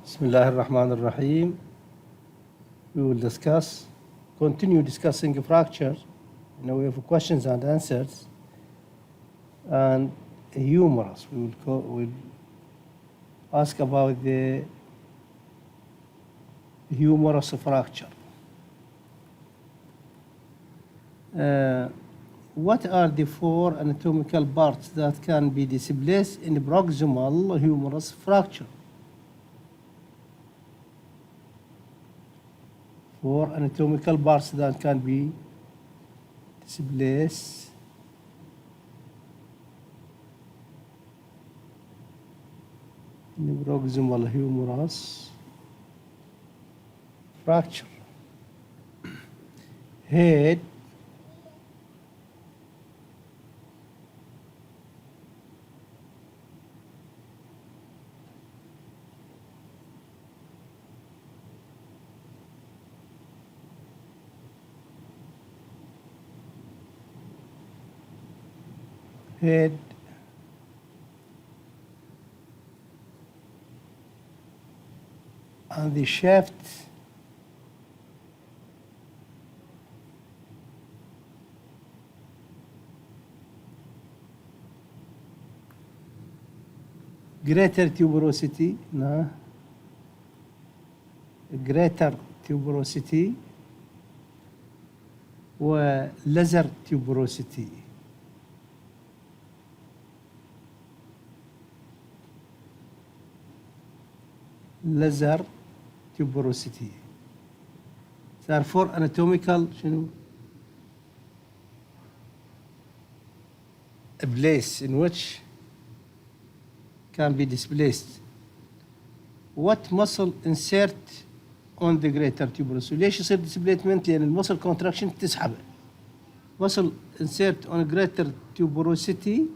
Bismillah ar-Rahman ar-Rahim. We will continue discussing fracture. Now we have questions and answers and humorous. We'll ask about the humorous fracture. What are the four anatomical parts that can be displaced in proximal humerus fracture? Four anatomical parts that can be displaced in proximal humerus fracture. Head, head, and the shaft greater tuberosity, greater tuberosity و lesser tuberosity. lesser tuberosity. Therefore anatomical a place in which can be displaced. What muscle insert on the greater tuberosity؟ ليش يصير displacement؟ لأن المسل contraction تسحبه. muscle insert on greater tuberosity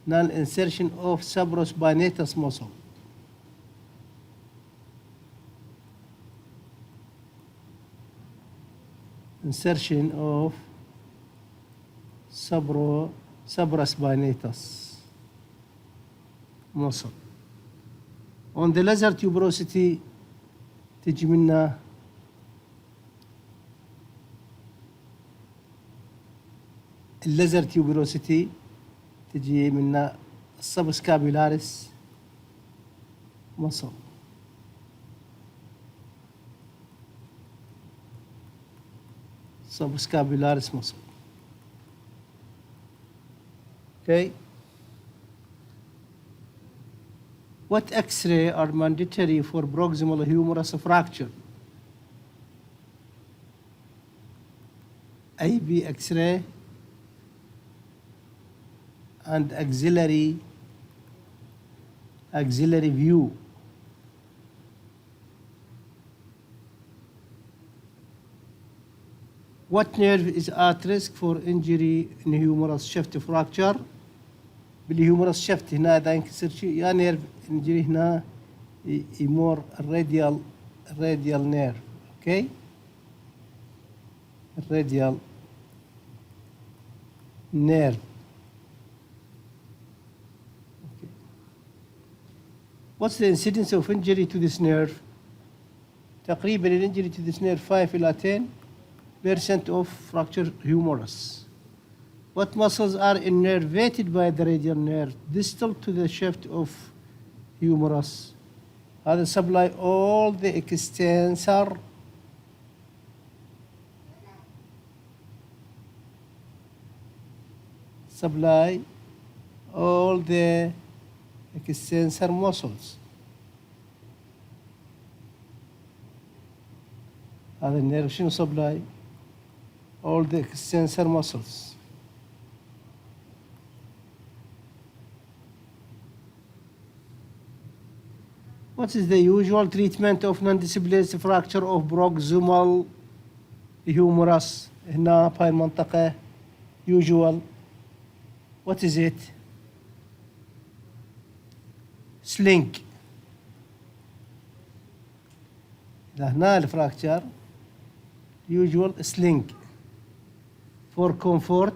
non-insertion of supraspinatus muscle. Insertion of supraspinatus muscle. On the lesser tuberosity تجي منها الليزر tuberosity تجي من السبسكابيلاريس muscle. subscapularis muscle. Okay. What X-ray are mandatory for proximal humerus fracture? AB X-ray and axillary view. What nerve is at risk for injury in humerus shaft fracture؟ بالhumerus shaft هنا إذا ينكسر شيء يا نيرف injury هنا يمر الراديال nerve. Okay. الراديال nerve. What's the incidence of injury to this nerve؟ تقريبا الانجري to this nerve 5 إلى 10% of fracture humerus. What muscles are innervated by the radial nerve distal to the shaft of humerus؟ هذا supply all the extensor extensor muscles. هذا النيرف شنو supply all the extensor muscles. What is the usual treatment of non-displaced fracture of proximal humerus؟ هنا بهاي المنطقة usual. What is it؟ sling. إذا هنا الفراكتشر usual sling for comfort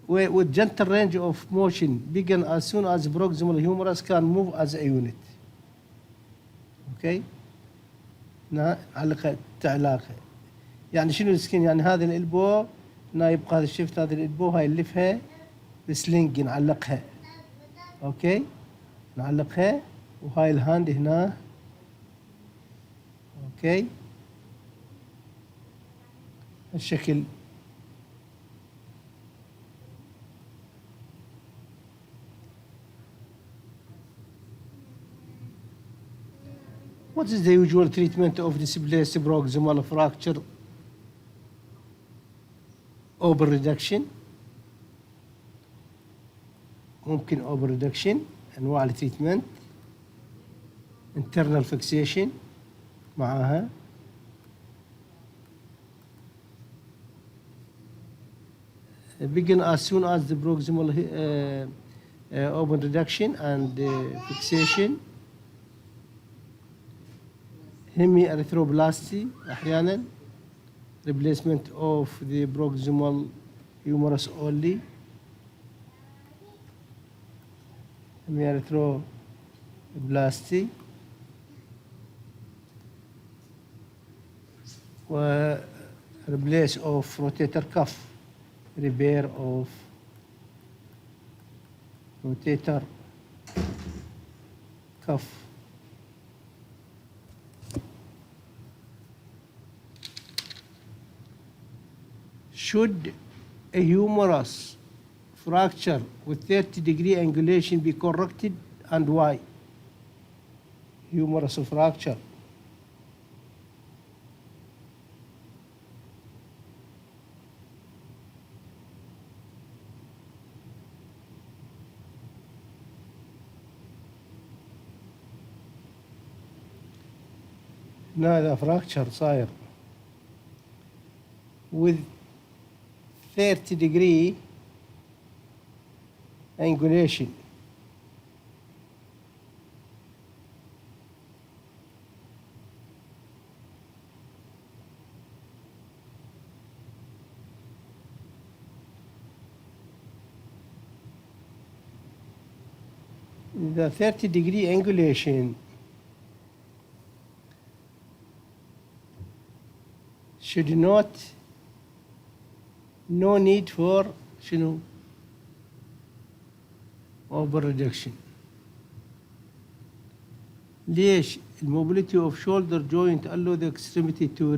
with gentle range of motion begin as soon as proximal humerus can move as a unit. اوكي نعلقها تعلاقها يعني شنو السكين يعني هذا الالبو يبقى هذا الشفت هذا الالبو هاي نلفها بسلينج نعلقها اوكي نعلقها وهاي الهاند هنا اوكي الشكل What is the usual treatment of displaced proximal fracture open reduction ممكن open reduction أنواع التريتمنت internal fixation معها begin as soon as the proximal open reduction and fixation hemiarthroplasty أحيانا replacement of the proximal humerus only hemiarthroplasty و replace of rotator cuff repair of rotator cuff should a humerus fracture with 30-degree angulation be corrected and why? Humerus fracture. هذا fracture صاير with 30-degree angulation. The 30-degree angulation should not no need for شنو over reduction. ليش الموبيليتي of shoulder joint allow the extremity to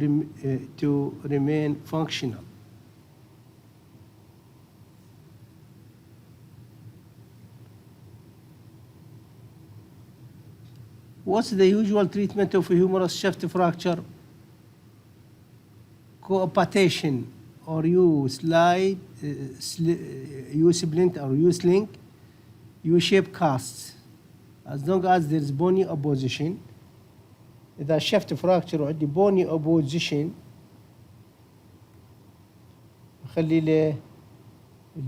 remain functional. What's the usual treatment of a humerus shaft fracture? Coaptation or U-slide, U-splint or U-sling, U-shape casts. As long as there is bony opposition. إذا shaft fracture وعندي bony opposition أخلي له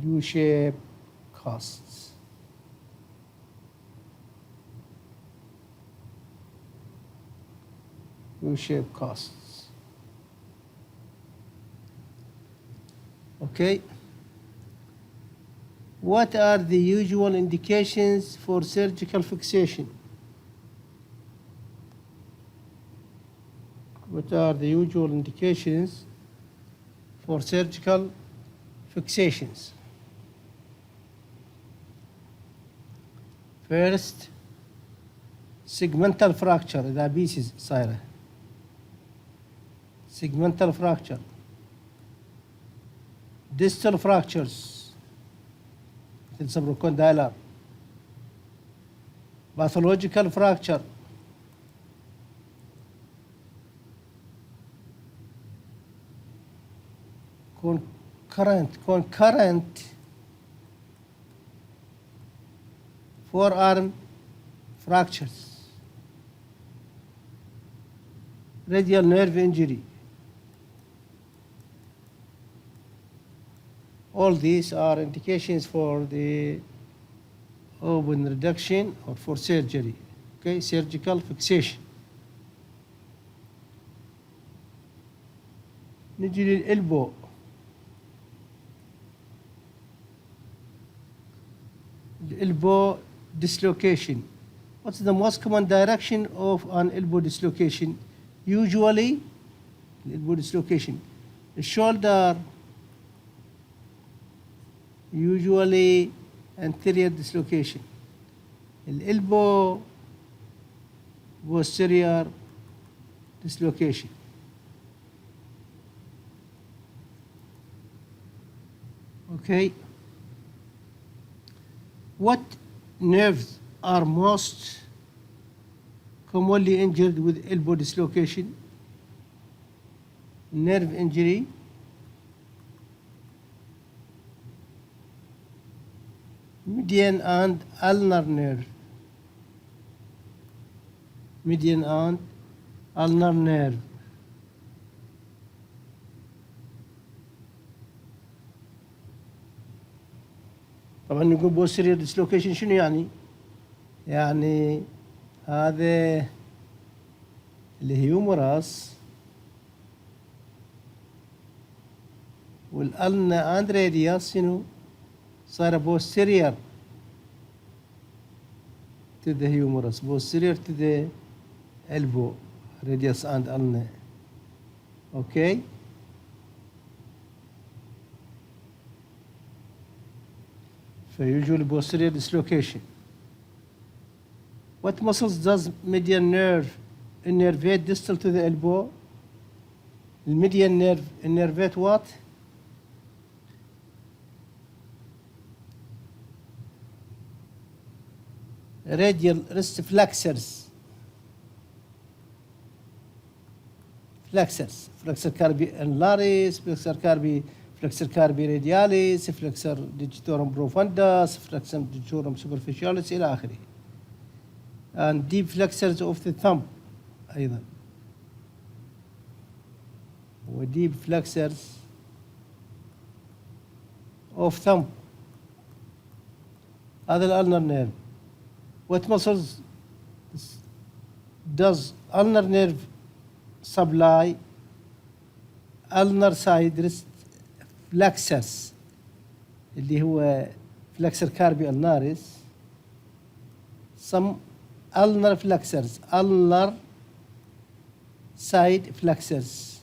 U-shape casts. U-shape casts. Okay. What are the usual indications for surgical fixation? What are the usual indications for surgical fixations? First, segmental fracture إذا بيسز صايرة. Segmental fracture. Distal fractures مثل subcondylar. Pathological fracture. Concurrent forearm fractures. Radial nerve injury. All these are indications for the open reduction or for surgery. Okay, surgical fixation. نجي للإلبو. elbow dislocation. What's the most common direction of an elbow dislocation? Usually, elbow dislocation, the shoulder, usually anterior dislocation, elbow posterior dislocation. Okay. What nerves are most commonly injured with elbow dislocation? Nerve injury, median and ulnar nerve, median and ulnar nerve. طبعا نقول posterior dislocation شنو يعني؟ يعني هذا الهيومراس والألنا and radius شنو؟ صار posterior to the humerus, posterior to the elbow, radius and ulna. Okay? So usually posterior dislocation. What muscles does median nerve innervate distal to the elbow? The median nerve innervate what? Radial wrist flexors. Flexors. Flexor carpi anularis, flexor carpi radialis, flexor digitorum profundus, flexor digitorum superficialis إلى آخره. And deep flexors of the thumb أيضا. و deep flexors of thumb. هذا الألنر nerve. What muscles does ulnar nerve supply? Ulnar side wrist flexors اللي هو flexor carpi ulnaris. Some ulnar flexors, ulnar side flexors,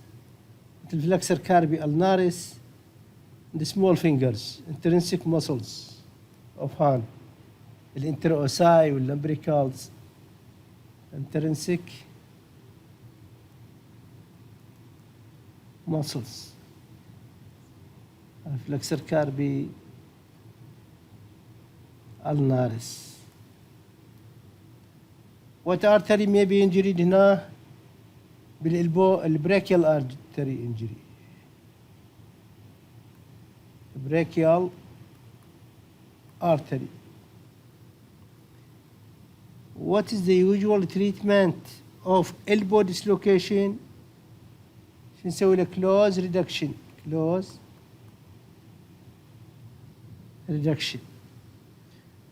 the flexor carpi ulnaris, the small fingers, intrinsic muscles of hand. الانتروساي واللمبريكالز intrinsic muscles flexor carpi ulnaris. What artery may be injured هنا بالelbow البراchial artery injury, brachial artery. What is the usual treatment of elbow dislocation? شو نسوي له close reduction, close reduction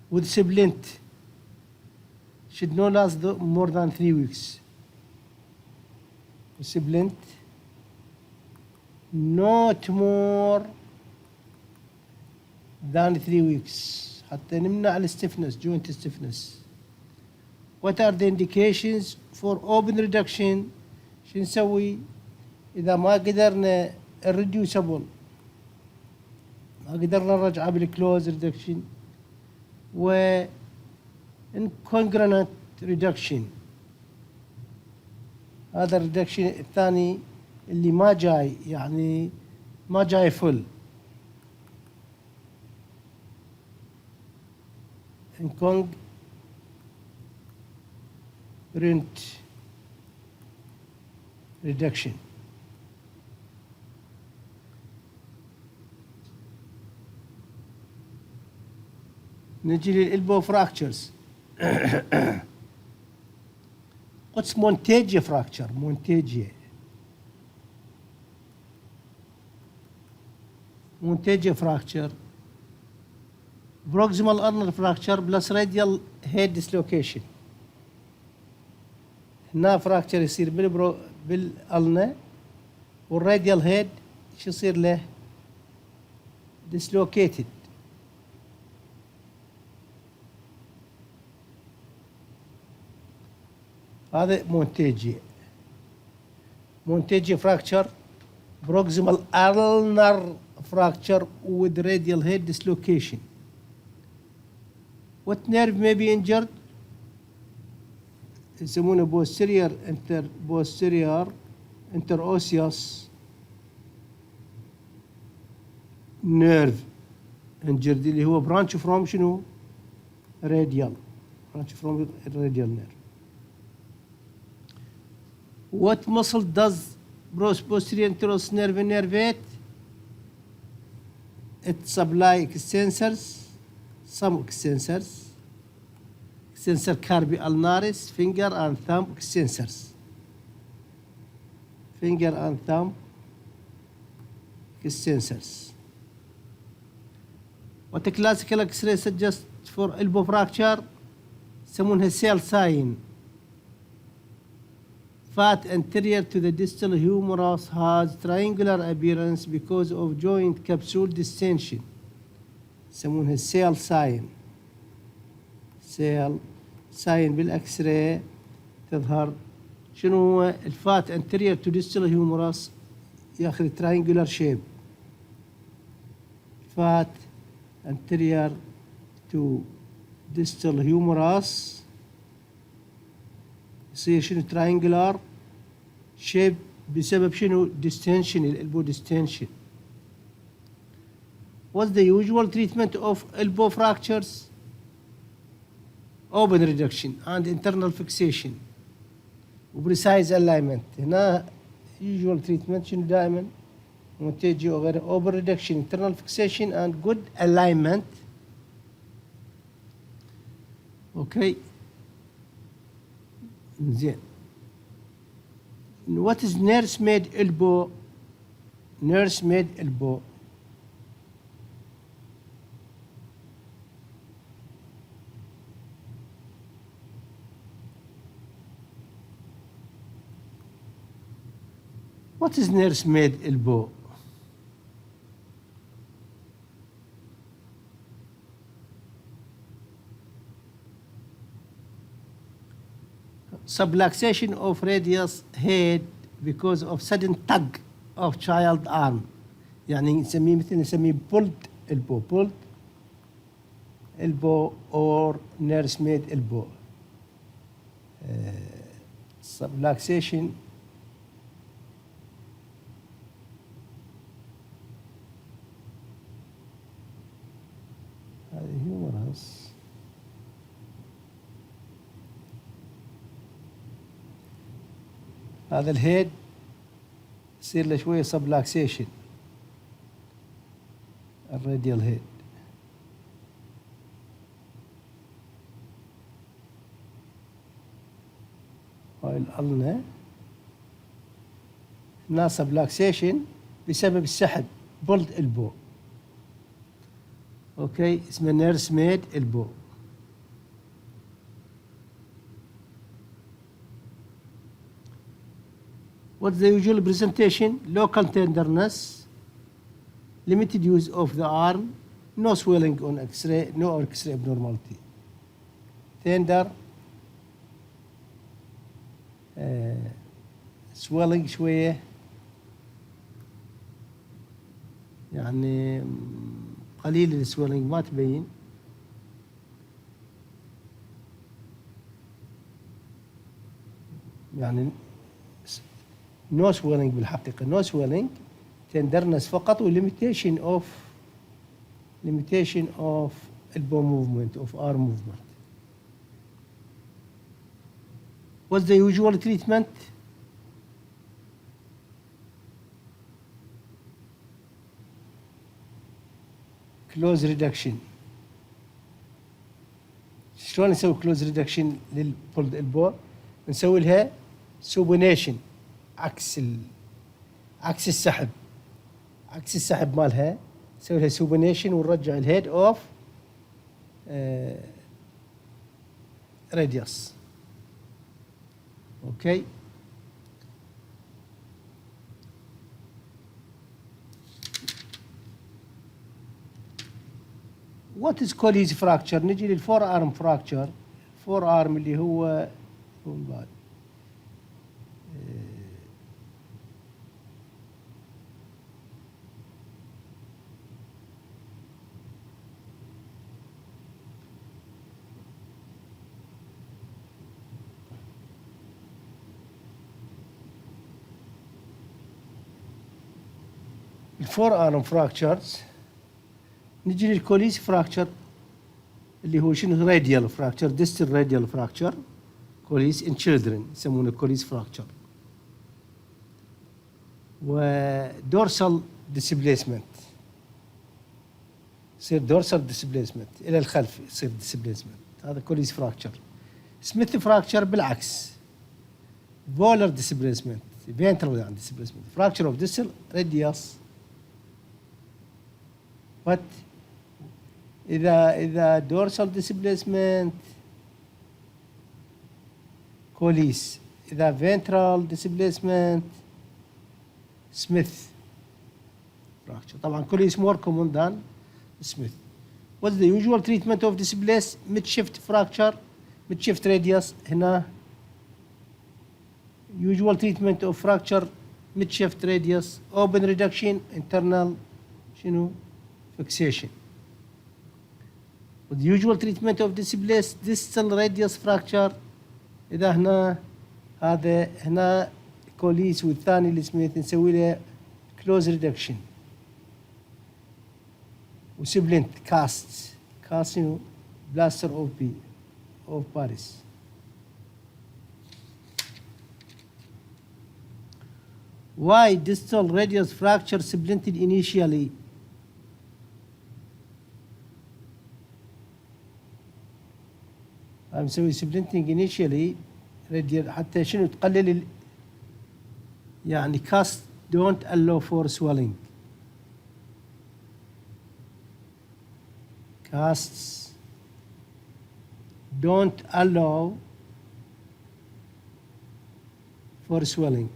with splint should not last more than 3 weeks. Splint not more than 3 weeks حتى نمنع الstiffness, joint stiffness. What are the indications for open reduction? شو نسوي إذا ما قدرنا الريديوسبل، ما قدرنا نرجعه بالكلوز ريدكشن و incongruent reduction. هذا الريدكشن الثاني اللي ما جاي، يعني ما جاي فل. incongruent reduction. نجي للإلبو fractures. What's Montague fracture? Montague fracture. Proximal ulnar fracture plus radial head dislocation. هنا fracture يصير بالألنا والراديال head شو يصير له؟ dislocated. هذا مونتيجي fracture, proximal ulnar fracture with radial head dislocation. What nerve may be injured? يسمونه posterior interosseous nerve injured اللي هو branch from شنو؟ radial nerve. What muscle does posterior interosseous nerve innervate? It supply extensors, some extensors, extensor carpi ulnaris, finger and thumb extensors. Finger and thumb extensors. What a classical X-ray suggests for elbow fracture? يسمونها cell sign. Fat anterior to the distal humerus has triangular appearance because of joint capsule distension. يسمونها cell sign. cell sign بالإكس راي تظهر شنو هو الفات anterior to distal humerus ياخذ triangular shape. fat anterior to distal humerus يصير شنو triangular shape بسبب شنو distension الالبو distension. What's the usual treatment of elbow fractures? Open reduction and internal fixation وprecise alignment. هنا usual treatment شنو دائما مونتيجي وغيره open reduction internal fixation and good alignment. اوكي زين. What is nurse made elbow? Nurse made elbow What is nurse made elbow? Subluxation of radius head because of sudden tug of child arm. يعني نسميه pulled elbow or nurse made elbow. Subluxation هذه humorous. هذا الهيد يصير له شوية subluxation الراديال هيد. هاي الألنا هنا subluxation بسبب السحب بولد البو. اوكي اسمه نيرس ميد البو. What's the usual presentation? Local tenderness, limited use of the arm, no swelling on X-ray, no X-ray abnormality. Tender, swelling شوية يعني قليل السويلنج ما تبين. يعني no swelling بالحقيقة no swelling tenderness فقط و limitation of elbow movement of arm movement. What's the usual treatment? close reduction. شلون نسوي close reduction للبولد elbow؟ نسوي لها supination عكس السحب مالها نسوي لها supination ونرجع الهيد اوف radius. اوكي What is colles fracture؟ نجي للفور ارم fracture. فور ارم اللي هو بعد الفور arm fractures. نجي للكوليس فراكتشر اللي هو شنو radial fracture distal radial fracture كوليس in children يسمونه كوليس فراكتشر. ودورسال displacement يصير دورسال displacement إلى الخلف يصير displacement هذا كوليس فراكتشر. سميث فراكتشر بالعكس فولر displacement ventral يعني displacement fracture of distal radius. but إذا dorsal displacement كوليس إذا ventral displacement سميث fracture. طبعا كوليس more common than Smith. What's the usual treatment of displaced midshift fracture midshift radius هنا usual treatment of fracture midshift radius open reduction internal شنو fixation. The usual treatment of displaced distal radius fracture إذا هنا هذا هنا كوليس والثاني السميث نسوي له close reduction وسبلنت كاست شنو بلاستر اوف باريس. Why distal radius fracture splinted initially? مسوي splinting initially radial حتى شنو تقلل يعني cast don't allow for swelling. Casts don't allow for swelling.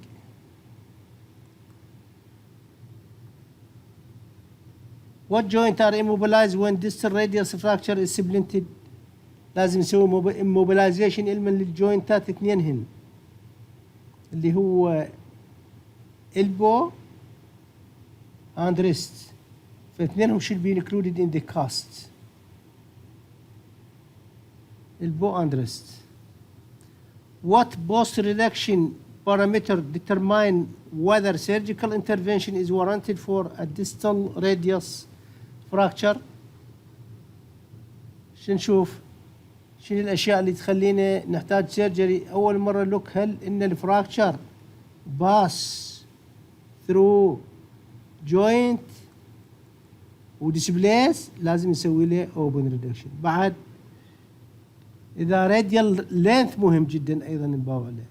What joint are immobilized when distal radius fracture is splinted؟ لازم نسوي immobilization علما للجوينتات اثنينهن اللي هو elbow and wrist. فاثنينهم should be included in the cast. elbow and wrist. What post-reduction parameter determine whether surgical intervention is warranted for a distal radius fracture؟ شنشوف شنو الأشياء اللي تخلينا نحتاج سيرجري. أول مرة لوك هل إن الفراكشر باس through joint وديسبليس لازم نسوي له open reduction. بعد إذا radial length مهم جدا أيضا نباوع له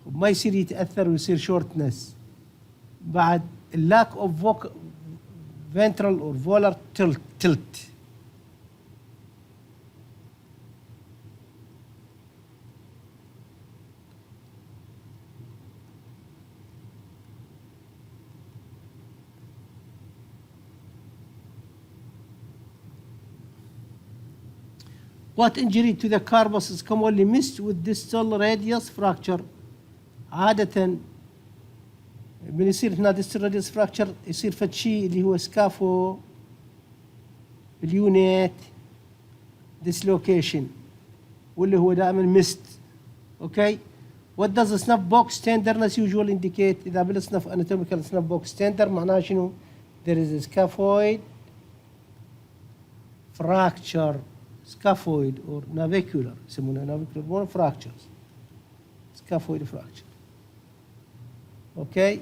وما يصير يتأثر ويصير shortness. بعد lack of ventral or volar tilt. What injury to the corpus is commonly missed with distal radius fracture؟ عادة من يصير هنا distal radius fracture يصير فد شيء اللي هو سكافو اليونت dislocation واللي هو دائما missed. Okay. What does the snap box tenderness usually indicate؟ إذا بالسنف anatomical snap box tender معناه شنو؟ There is a scaphoid fracture scaphoid or navicular يسمونها navicular bone fractures scaphoid fracture. Okay.